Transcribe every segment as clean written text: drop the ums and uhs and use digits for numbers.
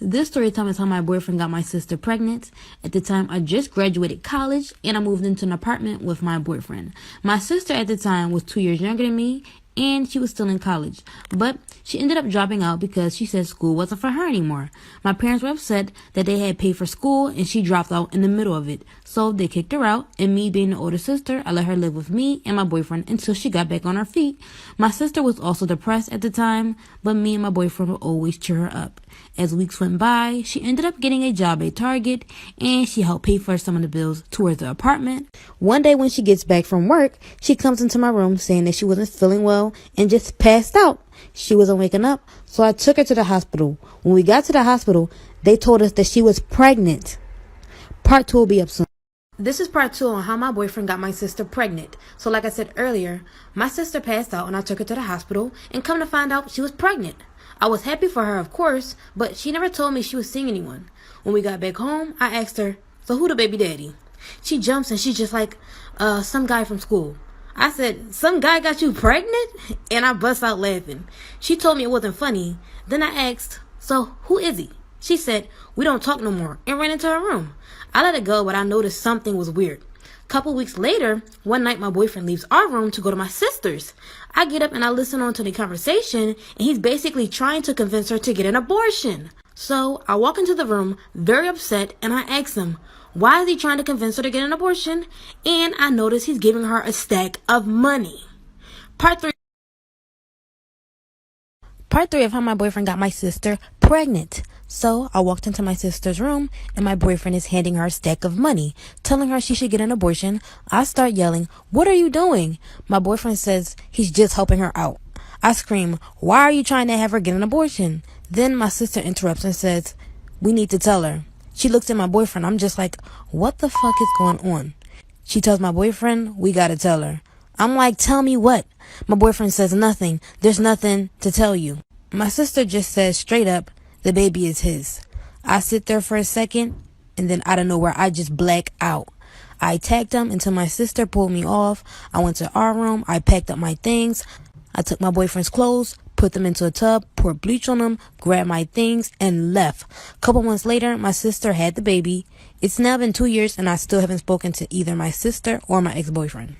This story time is how my boyfriend got my sister pregnant. At the time, I just graduated college and I moved into an apartment with my boyfriend. My sister at the time was 2 years younger than me and she was still in college. But she ended up dropping out because she said school wasn't for her anymore. My parents were upset that they had paid for school and she dropped out in the middle of it. So they kicked her out, and me being the older sister, I let her live with me and my boyfriend until she got back on her feet. My sister was also depressed at the time, but me and my boyfriend would always cheer her up. As weeks went by, she ended up getting a job at Target and she helped pay for some of the bills towards the apartment. One day when she gets back from work, she comes into my room saying that she wasn't feeling well and just passed out. She wasn't waking up, so I took her to the hospital. When we got to the hospital, they told us that she was pregnant. Part 2 will be up soon. This is part 2 on how my boyfriend got my sister pregnant. So like I said earlier, my sister passed out and I took her to the hospital, and come to find out she was pregnant. I was happy for her, of course, but she never told me she was seeing anyone. When we got back home, I asked her, "So who the baby daddy?" She jumps and she's just like, some guy from school. I said, "Some guy got you pregnant?" And I bust out laughing. She told me it wasn't funny. Then I asked, "So who is he?" She said, "We don't talk no more," and ran into her room. I let it go, but I noticed something was weird. Couple weeks later, one night my boyfriend leaves our room to go to my sister's. I get up and I listen on to the conversation, and he's basically trying to convince her to get an abortion. So I walk into the room very upset and I ask him, why is he trying to convince her to get an abortion? And I notice he's giving her a stack of money. Part 3 of how my boyfriend got my sister pregnant. So I walked into my sister's room and my boyfriend is handing her a stack of money, telling her she should get an abortion. I start yelling, "What are you doing?" My boyfriend says he's just helping her out. I scream, "Why are you trying to have her get an abortion?" Then my sister interrupts and says, "We need to tell her." She looks at my boyfriend. I'm just like, what the fuck is going on? She tells my boyfriend, "We gotta tell her." I'm like, "Tell me what?" My boyfriend says, "Nothing. There's nothing to tell you." My sister just says straight up, the baby is his. I sit there for a second, and then out of nowhere, I just black out. I attacked him until my sister pulled me off. I went to our room. I packed up my things. I took my boyfriend's clothes, put them into a tub, poured bleach on them, grabbed my things, and left. A couple months later, my sister had the baby. It's now been 2 years, and I still haven't spoken to either my sister or my ex-boyfriend.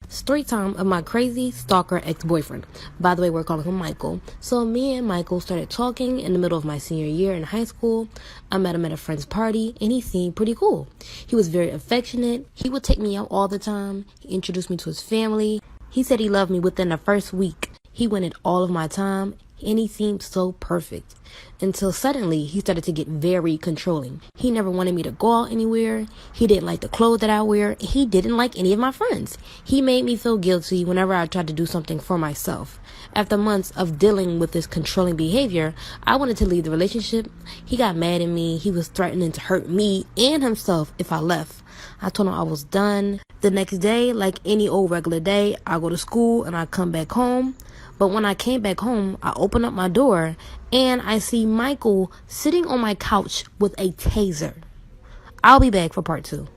Story time of my crazy stalker ex-boyfriend. By the way, we're calling him Michael. So me and Michael started talking in the middle of my senior year in high school. I met him at a friend's party and he seemed pretty cool. He was very affectionate. He would take me out all the time. He introduced me to his family. He said he loved me within the first week. He wanted all of my time and he seemed so perfect. Until suddenly he started to get very controlling. He never wanted me to go out anywhere. He didn't like the clothes that I wear. He didn't like any of my friends. He made me feel guilty whenever I tried to do something for myself. After months of dealing with this controlling behavior, I wanted to leave the relationship. He got mad at me. He was threatening to hurt me and himself if I left. I told him I was done. The next day, like any old regular day, I go to school and I come back home. But when I came back home, I open up my door and I see Michael sitting on my couch with a taser. I'll be back for part 2.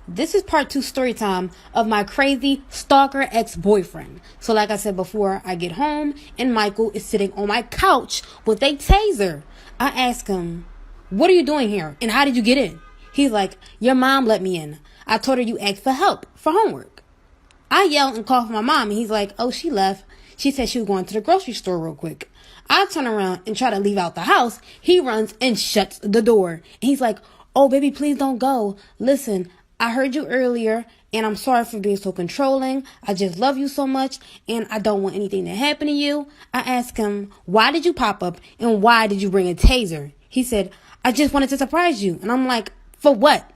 This is part 2 story time of my crazy stalker ex-boyfriend. So like I said before, I get home and Michael is sitting on my couch with a taser. I ask him, "What are you doing here? And how did you get in?" He's like, "Your mom let me in. I told her you asked for help for homework." I yell and call for my mom and he's like, "Oh, she left. She said she was going to the grocery store real quick." I turn around and try to leave out the house. He runs and shuts the door. And he's like, "Oh, baby, please don't go. Listen, I heard you earlier and I'm sorry for being so controlling. I just love you so much and I don't want anything to happen to you." I asked him, "Why did you pop up and why did you bring a taser?" He said, "I just wanted to surprise you." And I'm like, "For what?"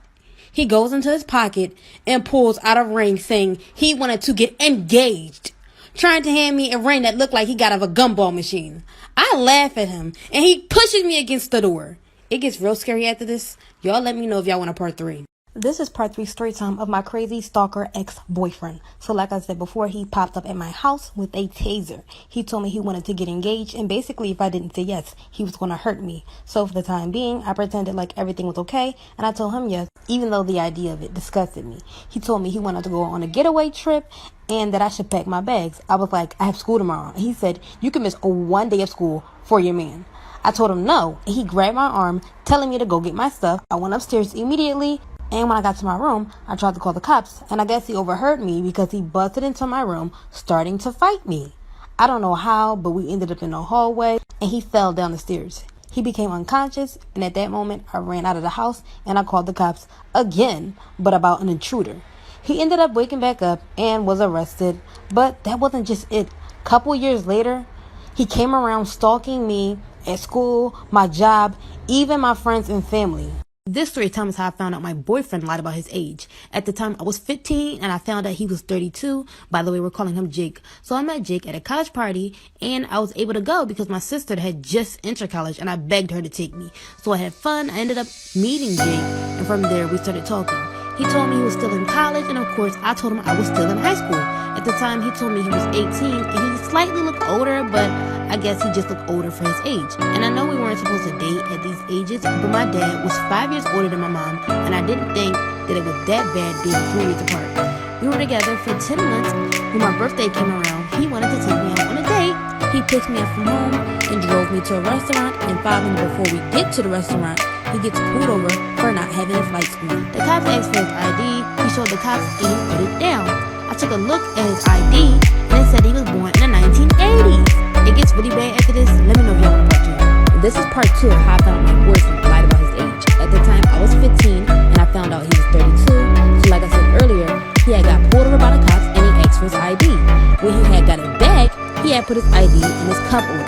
He goes into his pocket and pulls out a ring saying he wanted to get engaged, trying to hand me a ring that looked like he got out of a gumball machine. I laugh at him and he pushes me against the door. It gets real scary after this. Y'all let me know if y'all want a part 3. This is part 3 story time of my crazy stalker ex-boyfriend. So like I said before, he popped up at my house with a taser. He told me he wanted to get engaged and basically if I didn't say yes, he was going to hurt me. So for the time being, I pretended like everything was okay and I told him yes, even though the idea of it disgusted me. He told me he wanted to go on a getaway trip and that I should pack my bags. I was like, "I have school tomorrow." And he said, "You can miss 1 day of school for your man." I told him no, and he grabbed my arm, telling me to go get my stuff. I went upstairs immediately, and when I got to my room, I tried to call the cops, and I guess he overheard me because he busted into my room, starting to fight me. I don't know how, but we ended up in the hallway, and he fell down the stairs. He became unconscious, and at that moment, I ran out of the house, and I called the cops again, but about an intruder. He ended up waking back up and was arrested, but that wasn't just it. Couple years later, he came around stalking me at school, my job, even my friends and family. This story time is how I found out my boyfriend lied about his age. At the time, I was 15, and I found out he was 32. By the way, we're calling him Jake. So I met Jake at a college party, and I was able to go because my sister had just entered college, and I begged her to take me. So I had fun. I ended up meeting Jake, and from there, we started talking. He told me he was still in college, and of course, I told him I was still in high school. At the time, he told me he was 18, and he slightly looked older, but I guess he just looked older for his age. And I know we weren't supposed to date at these ages, but my dad was 5 years older than my mom, and I didn't think that it was that bad being 3 years apart. We were together for 10 months. When my birthday came around, he wanted to take me out on a date. He picked me up from home and drove me to a restaurant, and 5 minutes before we get to the restaurant, he gets pulled over for not having his lights on. The cops asked for his ID. He showed the cops and he put it down. I took a look at his ID and it said he was born in the 1980s. It gets really bad after this. Let me know if y'all want a part 2. This is part 2 of how I found my boyfriend lied about his age. At the time, I was 15 and I found out he was 32. So like I said earlier, he had got pulled over by the cops and he asked for his ID. When he had got it back, he had put his ID in his cup holder.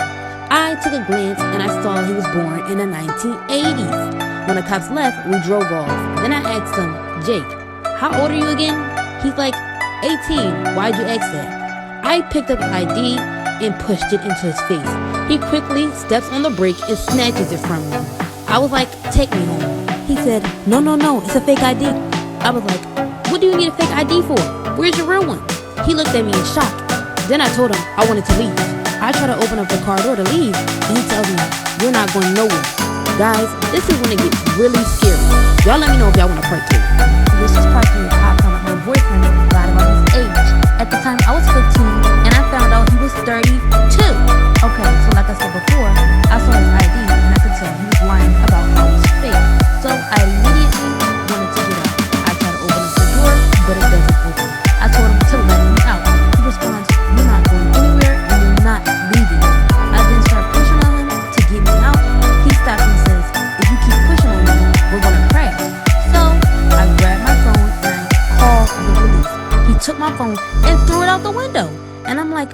I took a glance and I saw he was born in the 1980s. When the cops left, we drove off. Then I asked him, Jake, how old are you again? He's like, 18. Why'd you ask that? I picked up his ID and pushed it into his face. He quickly steps on the brake and snatches it from me. I was like, take me home. He said, no, it's a fake ID. I was like, what do you need a fake ID for? Where's your real one? He looked at me in shock. Then I told him I wanted to leave. I try to open up the car door to leave, and he tells me, you're not going nowhere. Guys, this is when it gets really scary. Y'all let me know if y'all want a part 2. This is part 3 of how I found out my boyfriend lied about his age. At the time, I was 15, and I found out he was 32. Okay, so like I said before, I saw his ID, and I could tell he was lying about how it was fake. So I immediately wanted to get out. I tried to open up the door, but it doesn't open. I told him to let me out. He responds, you're not going anywhere, and you're not leaving. I then start pushing on him to get me out. He stops and says, if you keep pushing on me, we're gonna crash. So I grabbed my phone and I called the police. He took my phone and threw it out the window. And I'm like,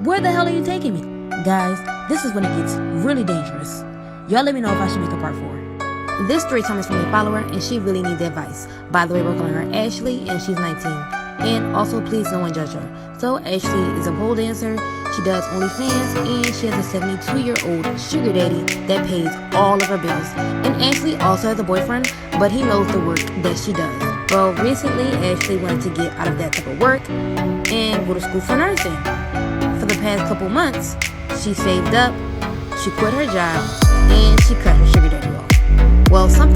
where the hell are you taking me? Guys, this is when it gets really dangerous. Y'all let me know if I should make a part 4. This story time is from a follower, and she really needs advice. By the way, we're calling her Ashley, and she's 19. And also, please don't judge her. So, Ashley is a pole dancer. She does OnlyFans, and she has a 72-year-old sugar daddy that pays all of her bills. And Ashley also has a boyfriend, but he knows the work that she does. Well, recently, Ashley wanted to get out of that type of work and go to school for nursing. For the past couple months, she saved up, she quit her job, and she cut her sugar daddy off. Well, something